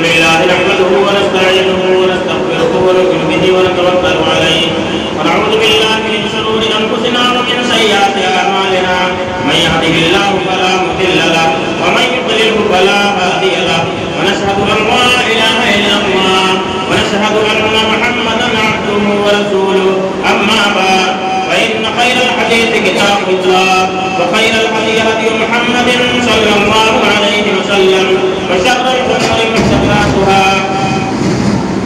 لله نحمده ونستعينه ونستغفره ونؤمن به ونتوكل عليه ونعوذ بالله من شرور انفسنا ومن سيئات اعمالنا من يهده الله فلا مضل له ومن يضلل فلا هادي له ونشهد ان لا اله الا الله ونشهد ان محمدا عبده ورسوله اما بعد فان خير الحديث كتاب الله وخير الهدي هدي محمد صلى الله عليه وسلم وشر الامور محدثاتها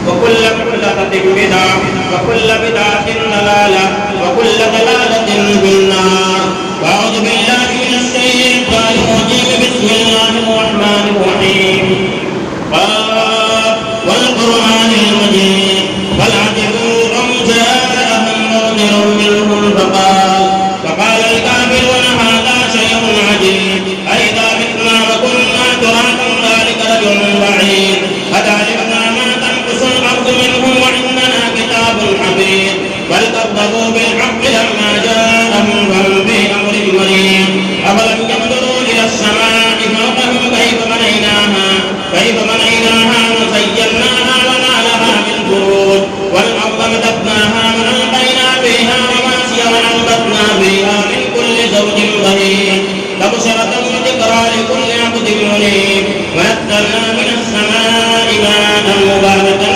وكل محدثة بدعة وكل بدعة ضلالة وكل ضلالة في النار. أعوذ بالله من الشيطان الرجيم. بسم الله الرحمن الرحيم. والقرآن المجيد بل عجبوا أن جاءهم منذر منهم فقال الكافرون هذا شيء عجيب أئذا متنا وكنا ترابا ذلك رجل بعيد قد علمنا ما تنقص الأرض منهم وعندنا كتاب حفيظ بل كذبوا بالحق لما جاءهم فهم في أمر مريض أفلم ينظروا إلى السماء فوقهم كيف بنيناها وزيناها وما لها من فروج والأرض مددناها وألقينا فيها رواسي وأنبتنا فيها من كل زوج بهيج تبصرة وذكرى لكل عبد منيب ونزلنا من السماء ماء مباركا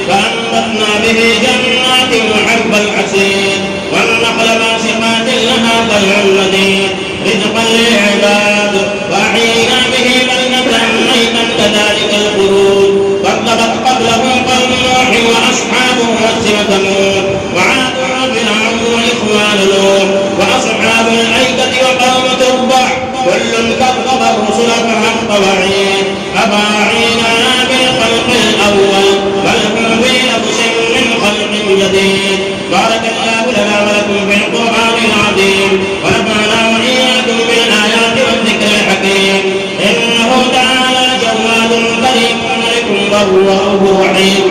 فأنبتنا به جنات وحب الحصيد والنخل باسقات لها طلع نضيد رزقا للعباد وأحيينا به بلدة ميتا كذلك الخروج كذبت قبلهم قوم نوح وأصحاب الرس وثمود وعاد وفرعون وإخوان لوط وأصحاب الأيكة وقوم تبع كل كذب الرسل فحق وعيد أفأعينا بالخلق الأول بل هم في لبس من خلق جديد. بارك الله لنا ولكم في القرآن العظيم ونفعنا وإياكم بالآيات والذكر الحكيم. إنه تعالى جواد كريم ملك رؤوف رحيم.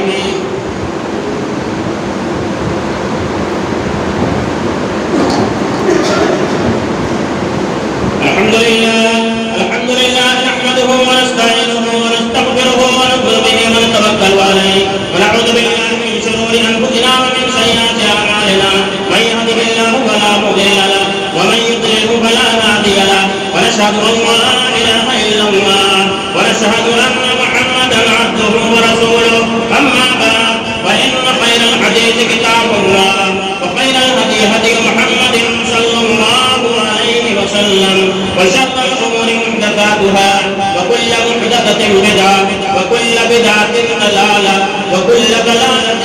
الحمد لله نحمده ونستعينه ونستغفره ونؤمن به ونتوكل عليه ونعوذ بالله من شرور انفسنا ومن سيئات اعمالنا من يهده الله فلا مضل له ومن يضلل فلا هادي له ونشهد ان لا اله الا الله ونشهد ان محمدا عبده ورسوله اما بعد فان خير الحديث كتاب الله وخير الهدي هدي محمد صلى الله عليه وسلم وشر الأمور محدثاتها وكل محدثة بدعة وكل بدعة ضلالة وكل ضلالة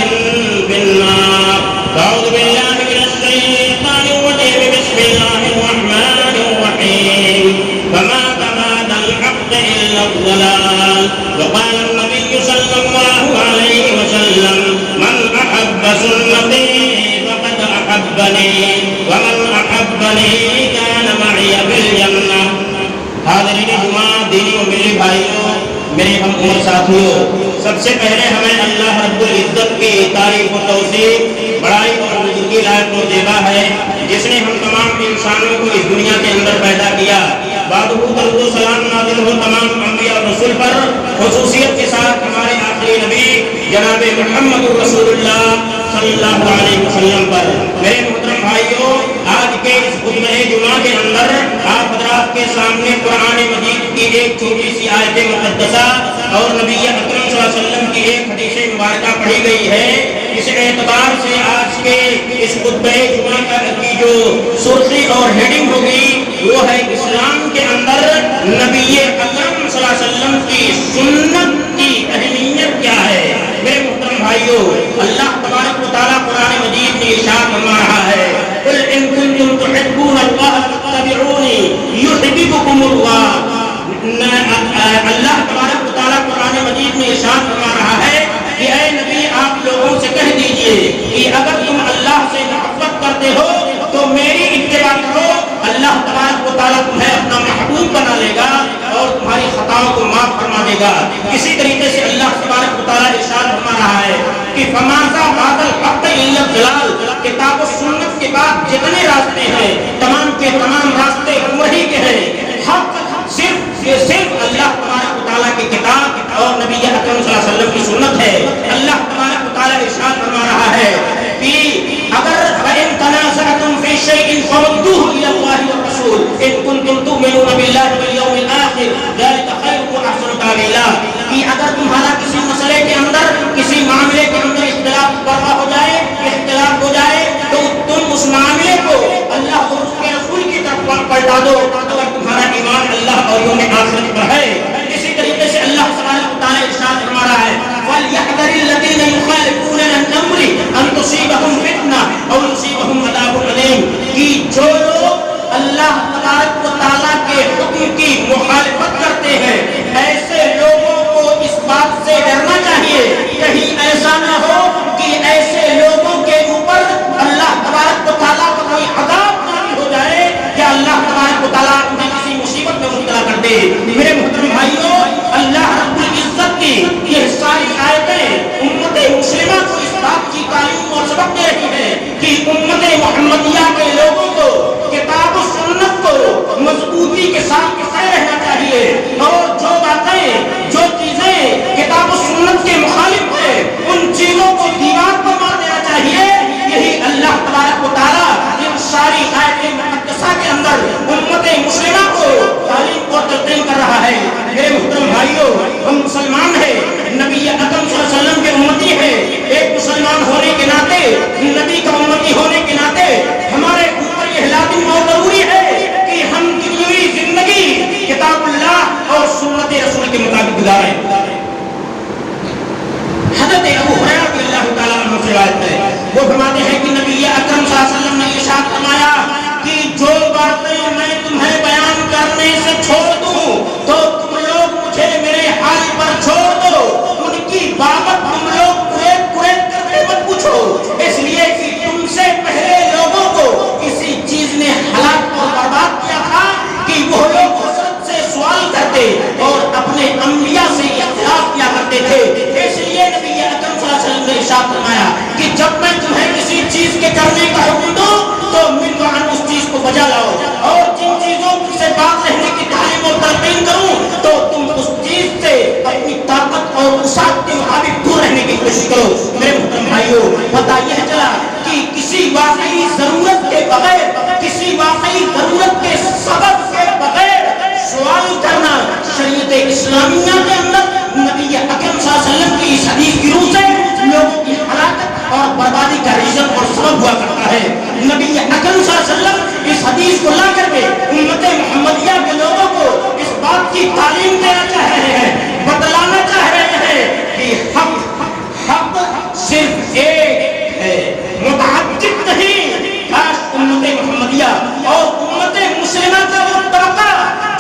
في النار. أعوذ بالله من الشيطان الرجيم. بسم الله الرحمن الرحيم. فما بعد الحق إلا الضلال. وقال النبي صلى الله عليه وسلم من أحب سنتي فقد أحبني ومن أحبني كان معي في الجنة. حاضرین جمعہ دینی و ملی بھائیوں میرے ہم عمر ساتھیوں، سب سے پہلے ہمیں اللہ رب العزت کی تعریف و توصیف بڑائی اور بزرگی لائق و زیبا ہے جس نے ہم تمام انسانوں کو اس دنیا کے اندر پیدا کیا. بعد درود و سلام نازل ہو تمام انبیاء اور رسول پر، خصوصیت کے ساتھ ہمارے آخری نبی جناب محمد رسول اللہ صلی اللہ علیہ وسلم پر. میرے محترم بھائیوں، آج کے اس خطبہ جمعہ کے اندر آپ حضرات کے سامنے قرآن مجید کی ایک چھوٹی سی آیت مقدسہ اور نبی اکرم صلی اللہ علیہ وسلم کی ایک حدیث مبارکہ پڑھی گئی ہے. اس اعتبار سے آج کے اس خطبہ جمعہ کی جو سرخی اور ہیڈنگ ہوگی وہ ہے اسلام کے اندر نبی اکرم صلی اللہ علیہ وسلم کی سنت کی اہمیت کیا ہے. میرے محترم بھائیوں، اللہ تبارک و تعالیٰ قرآن مجید میں ارشاد فرما رہا ہے قل ان کنتم تحبون اللہ فاتبعونی یحببکم اللہ. اللہ تبارک و تعالیٰ قرآن مجید میں ارشاد فرما رہا ہے کہ اے نبی آپ لوگوں سے کہہ دیجئے کہ اگر تم اللہ سے محبت کرتے ہو تو میری اتباع کرو. اللہ تبارک و تعالیٰ تمہیں اپنا محبوب بنا لے گا اور تمہاری خطاؤں کو معاف فرما دے گا. اسی طریقے سے اللہ تبارک و تعالیٰ ارشاد فرما رہا ہے کہ فماذا بعد الحق الا الضلال. کتاب و سنت کے بعد جتنے راستے ہیں تمام کے تمام راستے وہی کے ہیں. حق صرف اللہ تبارک و تعالیٰ کی کتاب ہے. اللہ تبارک و تعالیٰ ارشاد فرما رہا ہے کہ اگر فَإِن تَنَازَعْتُمْ فِي شَيْءٍ فَرُدُّوهُ إِلَى اللَّهِ وَالرَّسُولِ إِن كُنتُمْ تُؤْمِنُونَ بِاللَّهِ وَالْيَوْمِ الْآخِرِ ذَلِكَ خَيْرٌ وَأَحْسَنُ تَأْوِيلًا. کہ اگر تمہارا کسی مسئلے کے اندر, کسی معاملے کے اندر اختلاف برپا ہو جائے, اختلاف ہو جائے, تو تم اس معاملے کو اللہ اور اس کے رسول کی طرف پلٹا دو اگر تمہارا ایمان اللہ اور یوم آخرت پر ہے. اسی طریقے سے اللہ سبحانہ و تعالیٰ ارشاد فرما رہا ہے وَلْيَحْذَرِ الَّذِينَ يُخَالِفُونَ عَنْ أَمْرِهِ أَن تُصِيبَهُمْ فِتْنَةٌ أَوْ يُصِيبَهُمْ عَذَابٌ أَلِيمٌ. کہ جو لوگ اللہ تبارک و تعالیٰ کے حکم کی مخالفت کرتے ہیں, ایسے لوگوں کو اس بات سے ڈرنا چاہیے کہیں ایسا نہ ہو کہ ایسے لوگوں کے اوپر اللہ تبارک و تعالیٰ کا کوئی عذاب نازل ہو جائے یا اللہ تبارک و تعالیٰ انہیں کسی مصیبت میں مبتلا کر دے. میرے محترم بھائیوں, اللہ رب العزت کی یہ ساری آیتیں امت مسلمہ کو اس بات کی تعلیم اور سبق دے رہی ہے کہ امت محمدیہ کے لوگوں کو کتاب و سنت کو مضبوطی کے ساتھ پکڑے رہنا چاہیے اور جو باتیں, جو چیزیں کتاب و سنت کے مخالف ہیں ان چیزوں کو دیوار پر مار دینا چاہیے. یہی اللہ تبارک و تعالیٰ ان ساری آیتیں مقدسہ کے اندر امت مسلمہ کو تعلیم اور تلقین کر رہا ہے. میرے محترم بھائیوں, ہم مسلمان ہیں, نبی اکرم صلی اللہ علیہ وسلم کے امتی ہیں. ایک مسلمان ہونے کے ناطے, نبی کا امتی ہونے کے ناطے ہمارے اوپر یہ لازم اور ضروری ہے کہ ہم دنیاوی زندگی کتاب اللہ اور سنت رسول کے مطابق گزاریں. حضرت ابو ہریرہ رضی اللہ تعالیٰ عنہ سے روایت ہے, وہ فرماتے ہیں کہ نبی اکرم صلی اللہ علیہ وسلم نے ارشاد فرمایا کہ جو باتیں میں تمہیں بیان کرنے سے چھوڑ دوں تو تم لوگ مجھے میرے حال پر چھوڑ دو, ان کی بابت تم لوگ قریب کرتے مت پوچھو, اس لیے کہ تم سے پہلے لوگوں کو کسی چیز نے ہلاک اور برباد کیا تھا کہ وہ لوگ حسد سے سوال کرتے اور اپنے انبیاء سے اختلاف کیا کرتے تھے. اس لیے نبی اکرم صلی اللہ علیہ وسلم نے ارشاد فرمایا کہ جب میں تمہیں کسی چیز کے کرنے کا حکم دوں تو من وعن اس چیز کو بجا لاؤ, اور جن چیزوں سے باز رہنے کی تعلیم اور تلقین کروں تو تم اس چیز سے اپنی طاقت اور وسعت کے مطابق دور رہنے کی کوشش کرو. میرے محترم بھائیوں, پتہ یہ چلا کہ کسی واقعی ضرورت کے بغیر, کسی واقعی ضرورت کے سبب کے بغیر سوال کرنا شریعت اسلامیہ کے اندر نبی اکرم صلی اللہ علیہ وسلم کی اس حدیث کی روح سے لوگوں کی ہلاکت اور بربادی کا ریزن اور سبب ہوا کرتا ہے. نبی اکرم صلی اللہ علیہ وسلم اس حدیث کو لا کر کے امت محمدیہ کے لوگوں کو اس بات کی تعلیم دینا چاہ رہے ہیں, بتلانا چاہ رہے ہیں کہ حق صرف ایک ہے, متعدد نہیں. کاش امت محمدیہ اور امت مسلمہ کا وہ طبقہ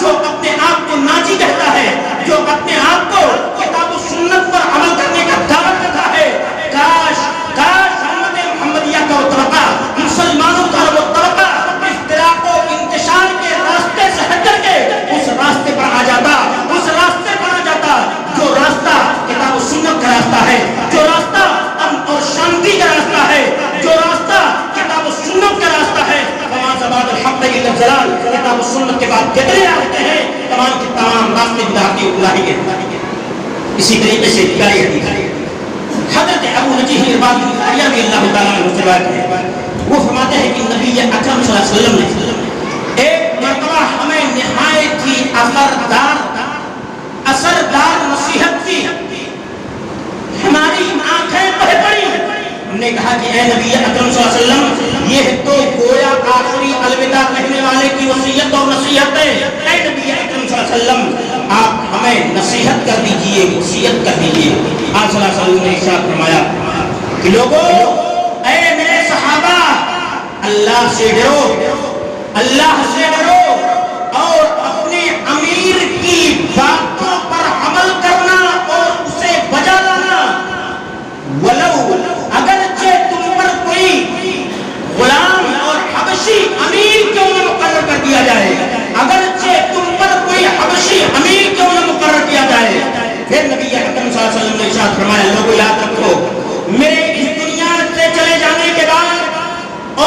جو اپنے آپ کو ناجی کہتا ہے, جو اپنے آپ کو کتاب و سنت پر عمل کرنے کا دعویٰ کرتا ہے, کاش امت محمدیہ کا وہ طبقہ, مسلمانوں کا وہ طبقہ اختلاف و انتشار کے راستے سے ہٹ کر کے اس راستے پر آ جاتا, اس راستے پر آ جاتا جو راستہ کتاب و سنت کا راستہ ہے, جو راستہ امن اور شانتی کا راستہ ہے, جو راستہ کتاب و سنت کا راستہ ہے. بعد الحق الجلال, کتاب و سنت کے بعد جتنے راستے ہیں تمام کے تمام راستے بدعتی و الہی کے. اسی طریقے سے دیگری حدیث حضرت ابو نجیح ارباد بن عاریہ رضی اللہ تعالیٰ عنہ سے روایت ہے, وہ فرماتے ہیں کہ نبی اکرم صلی اللہ علیہ وسلم نے ایک مرتبہ ہمیں نہایت ہی اثردار نصیحت کی, ہماری آنکھیں بہ پڑی. ہم نے کہا کہ اے نبی اکرم صلی اللہ علیہ وسلم, یہ تو گویا آخری الوداع کہنے والے کی وصیت اور نصیحت ہے. اے نبی اکرم صلی اللہ علیہ وسلم, آپ ہمیں نصیحت کر دیجئے, وصیت کر دیجئے. آپ صلی اللہ علیہ وسلم نے ارشاد فرمایا کہ لوگو, اے میرے صحابہ, اللہ سے ڈرو, اللہ سے ڈرو اور اپنے امیر کی باتوں پر عمل کرنا اور اسے بجا لانا. ولو اگرچہ تم پر کوئی غلام اور حبشی امیر کیوں نہ مقرر کر دیا جائے, اگرچہ تم پر کوئی حبشی امیر کیوں نہ مقرر کیا جائے. پھر نبی اکرم صلی اللہ علیہ وسلم نے ارشاد فرمایا, لوگوں یاد رکھو, میرے اس دنیا سے چلے جانے کے بعد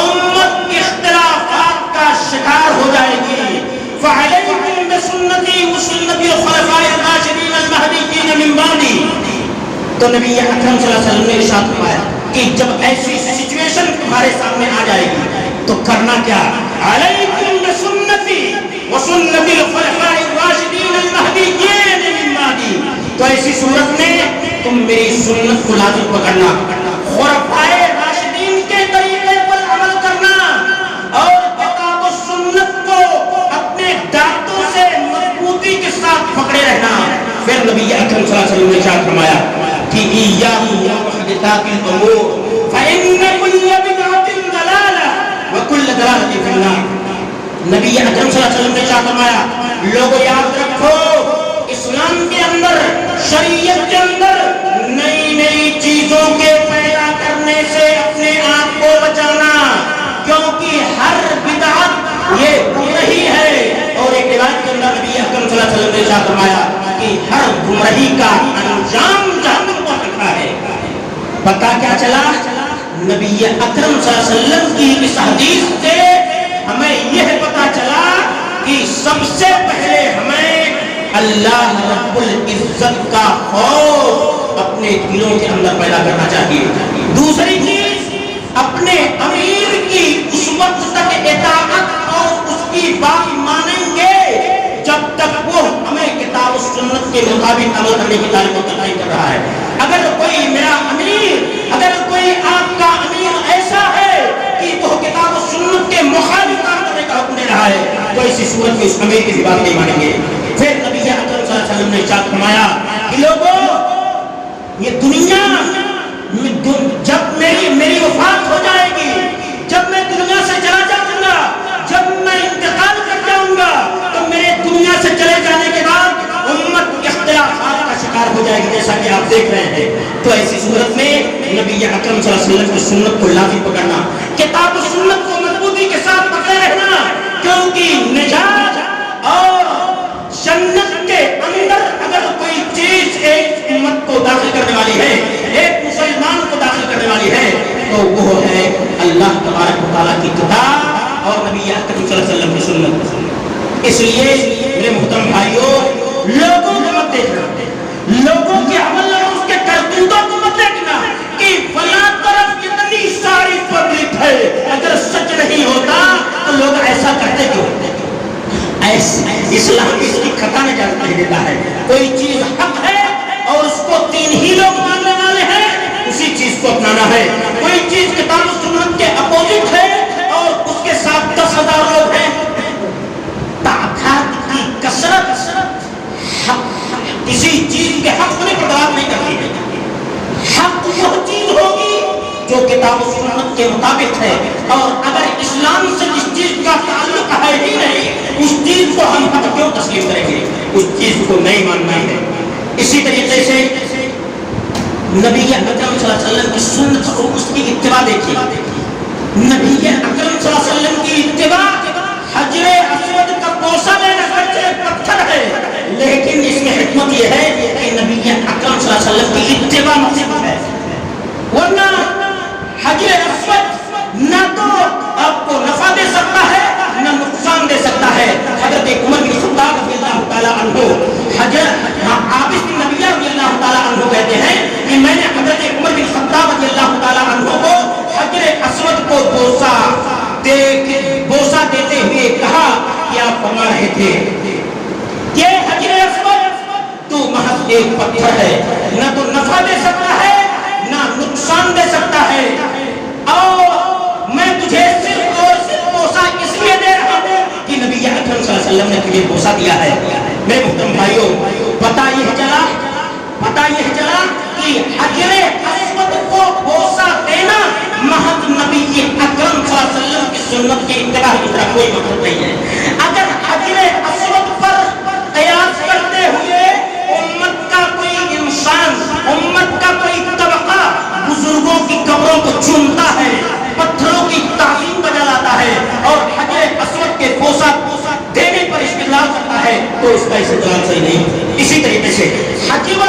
امت اختلافات کا شکار ہو جائے گی. فعلیکم بسنتی وسنت الخلفاء الراشدین المہدیین من بعدی, تو نبی اکرم صلی اللہ علیہ وسلم نے ارشاد فرمایا کہ جب ایسی سچویشن تمہارے سامنے آ جائے گی تو کرنا کیا؟ علیکم بسنتی وسنت الخلفاء الراشدین المہدیین من بعدی. تو ایسی صورت میں تم میری سنت کو لازم پکڑنا، خلفائے راشدین کے طریقے پر عمل کرنا اور کتاب و سنت کو اپنے دانتوں سے مضبوطی کے ساتھ پکڑے رہنا. پھر نبی اکرم صلی اللہ علیہ وسلم نے کیا فرمایا کہ ایاکم ومحدثات الامور فإن كل بدعة ضلالة وكل ضلالة في النار. نبی اکرم صلی اللہ علیہ وسلم نے کیا فرمایا؟ لوگوں یاد رکھو، اسلام کے اندر، شریعت کے اندر نئی نئی چیزوں کے پیدا کرنے سے اپنے آپ کو بچانا، کیونکہ ہر بدعت یہ گمراہی ہے. اور ایک روایت کے اندر نبی اکرم صلی اللہ علیہ وسلم نے کیا فرمایا کہ ہر گمراہی کا انجام جہنم کو رکھا ہے. پتہ کیا چلا؟ نبی اکرم صلی اللہ علیہ وسلم کی اس حدیث سے ہمیں یہ پتہ چلا کہ سب سے پہلے ہمیں اللہ رب العزت کا خوف اپنے دلوں کے اندر پیدا کرنا چاہیے. دوسری چیز، اپنے امیر کی اس وقت تک اطاعت اور اس کی بات مانیں گے جب تک وہ ہمیں کتاب و سنت کے مطابق عمل کرنے کی تعلیم و ترغیب کر رہا ہے. اگر کوئی میرا امیر، اگر کوئی آپ کا امیر ایسا ہے کہ وہ کتاب و سنت کے مخالف کام کرنے کا حکم دے رہا ہے تو ایسی صورت میں اس امیر کی بات نہیں مانیں گے. پھر نبی اکرم صلی اللہ علیہ وسلم نے ارشاد فرمایا کہ لوگوں، یہ دنیا جب میری وفات ہو جائے گی، جب میں دنیا سے چلا جاؤں گا، جب میں انتقال کر جاؤں گا، تو میرے دنیا سے چلے جانے کے بعد امت اختلافات کا شکار ہو جائے گی، جیسا کہ آپ دیکھ رہے ہیں. تو ایسی صورت میں نبی اکرم صلی اللہ علیہ وسلم کی سنت کو لازم پکڑنا، کتاب و سنت کو مضبوطی کے ساتھ پکڑے رہنا، کیونکہ نجات اور جنت کے اندر اگر کوئی چیز ایک امت کو داخل کرنے والی ہے، ایک مسلمان کو داخل کرنے والی ہے، تو وہ ہے اللہ تبارک و تعالیٰ کی کتاب اور نبی اکرم صلی اللہ علیہ وسلم کی سنت. اس لیے میرے محترم بھائیوں، لوگوں کو مت دیکھنا، لوگوں کے عمل اور اس کے کرتوتوں کو مت دیکھنا کہ فلاں طرف اتنی ساری پبلک ہے، اگر سچ نہیں ہوتا تو لوگ ایسا کرتے کیوں؟ اسلام اس کی خطا نجات نہیں دیتا ہے. کوئی چیز حق ہے اور اس کو 3 ہی لوگ ماننے والے ہیں، اسی چیز کو اپنانا ہے. کوئی چیز کتاب و سنت کے اپوزٹ ہے اور اس کے ساتھ 10,000 لوگ ہیں. تعداد کی کثرت کسی چیز کے حق ہونے پر دلالت نہیں کرتی ہے. حق وہ چیز ہوگی جو کتاب و سنت کے مطابق ہے، اور اگر اسلام سے جس چیز کا تعلق ہے ہی نہیں، اس چیز کو ہم حق کیوں تسلیم کریں گے؟ اس چیز کو نہیں ماننا ہے. اسی طریقے سے نبی اکرم صلی اللہ علیہ وسلم کی سنت اور اس کی اتباع دیکھیے. نبی اکرم صلی اللہ علیہ وسلم کی اتباع حجر اسود کا بوسہ لینا گرچہ پتھر ہے، لیکن اس میں حکمت یہ ہے کہ نبی اکرم صلی اللہ علیہ وسلم کی اتباع مقصود ہے. ورنہ حجر اسود نہ تو آپ کو نفع دے سکتا ہے نہ نقصان دے سکتا ہے. حضرت عمر بن خطاب رضی اللہ تعالیٰ عنہ، عابس بن نبیہ رضی اللہ تعالیٰ عنہ کہتے ہیں کہ میں نے حضرت عمر بن خطاب رضی اللہ تعالیٰ عنہ کو حجر اسود کو بوسہ دیتے ہوئے کہا کہ آپ فرما رہے تھے کہ حجر اسود تو محض ایک پتھر ہے، نہ تو نفع دے سکتا ہے نہ نقصان دے سکتا ہے، اور میں تجھے صرف اور صرف بوسہ اس لیے دے رہا ہوں کہ نبی اکرم صلی اللہ علیہ وسلم نے تجھے بوسہ دیا ہے. میرے محترم بھائیوں، پتہ یہ چلا کہ حجر اسود کو بوسہ دینا محض نبی اکرم صلی اللہ علیہ وسلم کی سنت کی اتباع کی طرح کوئی مقصد نہیں ہے. اگر حجر اسود پر قیاس کرتے ہوئے امت کا کوئی انسان، امت کا کوئی طبقہ بزرگوں کی قبروں کو چومتا ہے، پتھروں کی تعظیم بجا لاتا ہے اور حجر اسود کے بوسہ دینے پر استدلال کرتا ہے تو اس کا استدلال صحیح نہیں. اسی طریقے سے حجر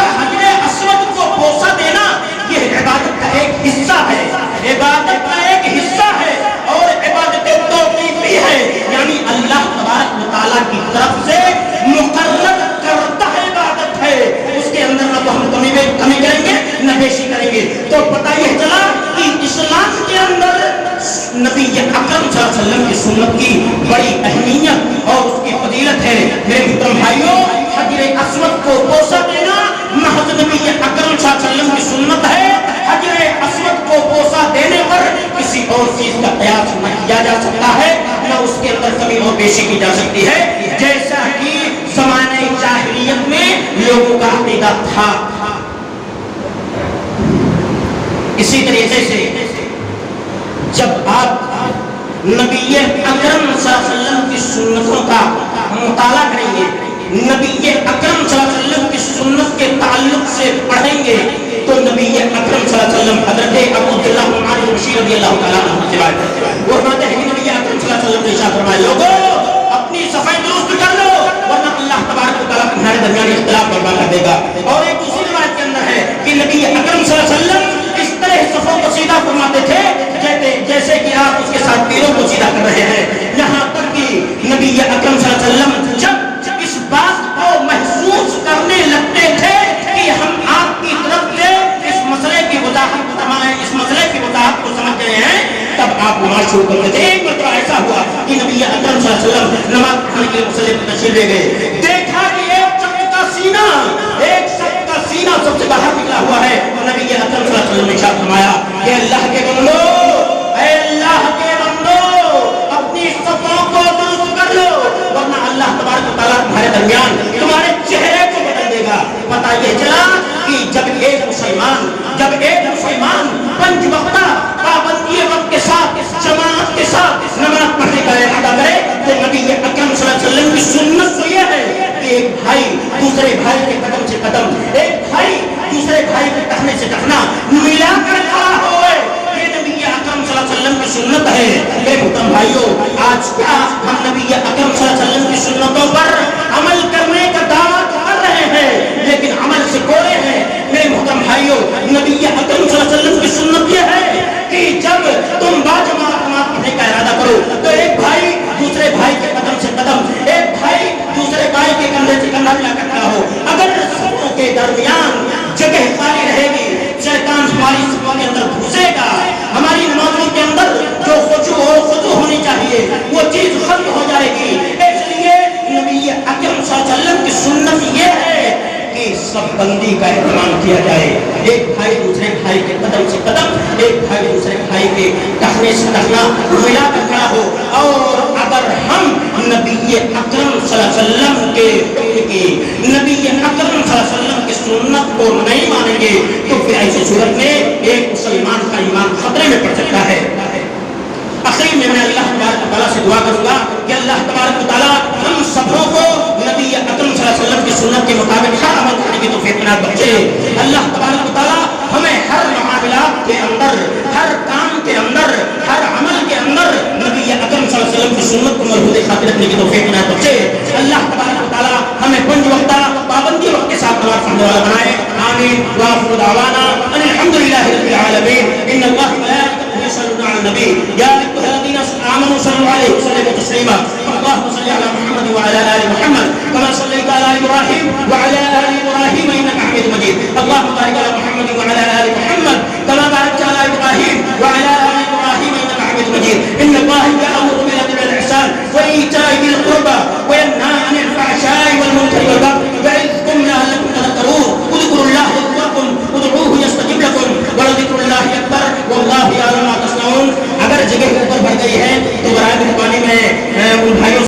اسود کو بوسہ دینا یہ عبادت کا ایک حصہ ہے، عبادت کا ایک حصہ ہے اور عبادت توقیفی ہے، یعنی اللہ تبارک و تعالیٰ کی طرف سے مقرر کرتا ہے عبادت ہے. اس کے اندر نہ تو ہم کمی کریں گے نہ اکرم صلی اللہ علیہ وسلم کی سنت کی بڑی اہمیت اور اس کی فضیلت ہے۔ میرے محترم بھائیوں، حجر اسود کو بوسہ دینا محض نبی اکرم صلی اللہ علیہ وسلم کی سنت ہے۔ حجر اسود کو بوسہ دینے پر کسی اور چیز کا قیاس نہ کیا جا سکتا ہے، نہ اس کے اندر کمی اور بیشی کی جا سکتی ہے، جیسا کہ زمانے جاہلیت میں لوگوں کا عقیدہ تھا۔ اسی طریقے سے جب آپ نبی اکرم صلی اللہ علیہ وسلم کی سنتوں کا مطالعہ کریں گے، نبی اکرم صلی اللہ علیہ وسلم کی سنت کے تعلق سے پڑھیں گے، تو نبی اکرم صلی اللہ علیہ وسلم حضرت ابو عبداللہ نعمان بشیر رضی اللہ تعالیٰ عنہ سے روایت کرتے ہیں، وہ فرماتے ہیں کہ نبی اکرم صلی اللہ علیہ وسلم نے ارشاد فرمایا، لوگوں اپنی صفائی درست کر لو ورنہ اللہ تبارک و تعالیٰ تمہارے درمیان اختلاف برپا کر دے گا۔ اور ایک دوسری روایت کے اندر ہے کہ نبی اکرم صلی اللہ علیہ وسلم اس طرح صفوں کو سیدھا فرماتے تھے جیسے کہ آپ اس کے ساتھ تیروں کو سیدھا کر رہے ہیں، یہاں تک کہ نبی اکرم صلی اللہ علیہ وسلم جب اس بات کو محسوس کرنے لگتے تھے کہ ہم آپ کی طرف سے اس مسئلے کی وضاحت کو سمجھ گئے ہیں، تب آپ نماز شروع کرتے تھے۔ ایک مرتبہ ایسا ہوا کہ نبی اکرم صلی اللہ علیہ وسلم نماز پڑھنے کے لیے مصلی پر تشریف لے گئے، دیکھا کہ ایک شخص کا سینہ سب سے باہر نکلا ہوا ہے، اور نبی اکرم صلی اللہ علیہ وسلم نے ارشاد فرمایا کہ اللہ کے بندو، اے اللہ کے بندو، اپنی صفوں کو درست کر لو ورنہ اللہ تبارک و تعالیٰ تمہارے درمیان تمہارے چہرے کو بدل دے گا۔ پتہ یہ چلا کہ جب ایک مسلمان پنج وقتہ پابندی وقت کے ساتھ جماعت کے ساتھ نماز پڑھنے کا ارادہ کرے تو نبی اکرم صلی اللہ علیہ وسلم کی سنت تو یہ ہے کہ ایک بھائی دوسرے بھائی کے قدم سے قدم، ایک بھائی دوسرے بھائی کے ٹخنے سے ٹخنا ملا کر کھڑا ہوئے، یہ نبی اکرم صلی اللہ علیہ وسلم کی سنت ہے۔ میرے محترم بھائیوں، آج کیا ہم نبی اکرم صلی اللہ علیہ وسلم کی سنتوں پر عمل کرنے کا دعویٰ کر رہے ہیں لیکن عمل سے کوڑے ہیں؟ میرے محترم بھائیوں، نبی اکرم صلی اللہ علیہ وسلم کی سنت یہ ہے کہ جب تم باجماعت نماز پڑھنے کا ارادہ کرو تو ایک بھائی دوسرے بھائی کے قدم سے قدم، ایک بھائی دوسرے بھائی کے کندھے سے کندھا ملا کر کھڑا ہو۔ اگر صفوں کے درمیان جگہ خالی رہے گی، شیطان ہماری صفوں کے اندر گھسے گا، ہماری نمازوں کے اندر جو خضوع ہونی چاہیے وہ چیز ختم ہو جائے گی۔ اس لیے نبی اکرم صلی اللہ علیہ وسلم کی سنت یہ ہے کہ سب بندی کا اہتمام کیا جائے، ایک بھائی دوسرے بھائی کے قدم سے قدم، ایک بھائی دوسرے بھائی کے ٹخنے سے ٹخنا ملا کر کھڑا ہو۔ اور اگر ہم نبی اکرم صلی اللہ علیہ وسلم کے نبی اکرم صلی اللہ علیہ وسلم کی سنت کو نہیں مانیں گے تو پھر ایسی صورت میں ایک مسلمان کا ایمان خطرے میں پڑ سکتا ہے۔ اخیر میں اللہ تبارک و تعالیٰ سے دعا کروں گا کہ اللہ تبارک و تعالیٰ ہم سبوں کو نبی اکرم صلی اللہ علیہ وسلم کی سنت کے مطابق ہر عمل کرنے کی توفیق عنایت بخشے۔ اللہ تبارک و تعالیٰ ہمیں ہر معاملات کے اندر، ہر کام کے اندر، ہر عمل کے اندر نبی اکرم صلی اللہ علیہ وسلم کی سنت کو مربوط خاطر رکھنے کی توفیق عنایت بخشے۔ اللہ تبارک و تعالیٰ ہمیں پنج وقتہ پابندی وقت کے ساتھ نماز پڑھنے والا بنائے۔ آمین وآخر دعوانا ان الحمد للہ رب العالمین۔ ان اللہ وملائکتہ یصلون علی النبی یا ایھا الذین آمنوا صلوا علیہ وسلموا تسلیما۔ اللهم صل علی محمد وعلى آل محمد كما صليت على إبراهيم وعلى آل إبراهيم إنك حميد مجيد۔ اللهم بارك